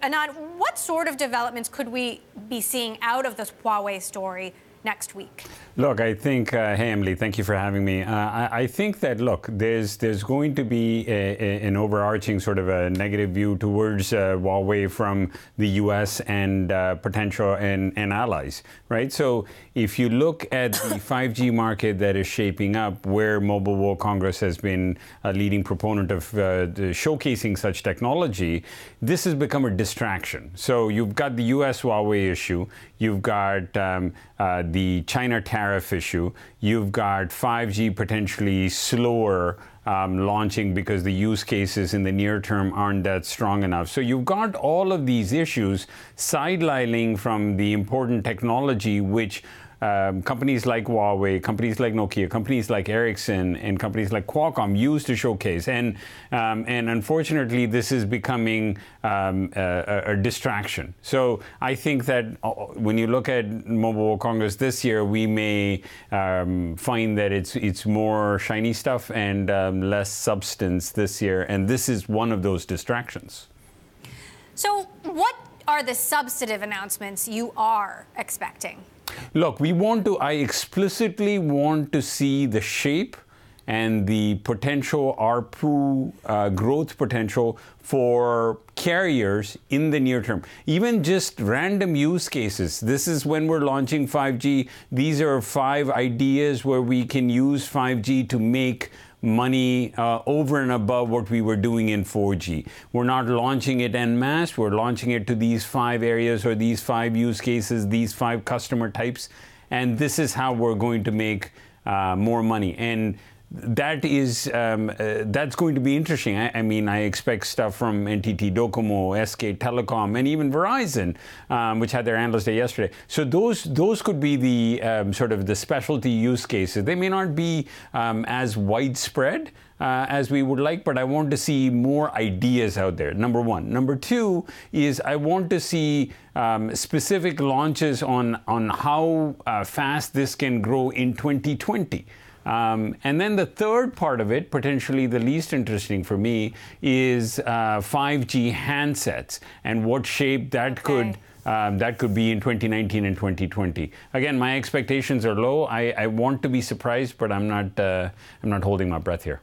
Anand, what sort of developments could we be seeing out of this Huawei story next week? Look, I think, hey Emily, thank you for having me. I think that, look, there's going to be an overarching sort of a negative view towards Huawei from the US and potential and allies, right? So if you look at the 5G market that is shaping up, where Mobile World Congress has been a leading proponent of showcasing such technology, this has become a distraction. So you've got the US Huawei issue, you've got the China tariff issue, you've got 5G potentially slower launching because the use cases in the near term aren't that strong enough. So you've got all of these issues sidelining from the important technology which companies like Huawei, companies like Nokia, companies like Ericsson, and companies like Qualcomm use to showcase. And unfortunately, this is becoming a distraction. So I think that when you look at Mobile World Congress this year, we may find that it's more shiny stuff and less substance this year. And this is one of those distractions. So what are the substantive announcements you are expecting? Look, I explicitly want to see the shape and the potential ARPU growth potential for carriers in the near term. Even just random use cases. This is when we're launching 5G. These are 5 ideas where we can use 5G to make money over and above what we were doing in 4G. We're not launching it en masse. We're launching it to these 5 areas or these 5 use cases, these 5 customer types. And this is how we're going to make more money. And that is that's going to be interesting. I mean, I expect stuff from NTT Docomo, SK Telecom, and even Verizon, which had their analyst day yesterday. So those could be the sort of the specialty use cases. They may not be as widespread as we would like, but I want to see more ideas out there, number one. Number two is I want to see specific launches on how fast this can grow in 2020. And then the third part of it, potentially the least interesting for me, is 5G handsets and what shape that could be in 2019 and 2020. Again, my expectations are low. I want to be surprised, but I'm not holding my breath here.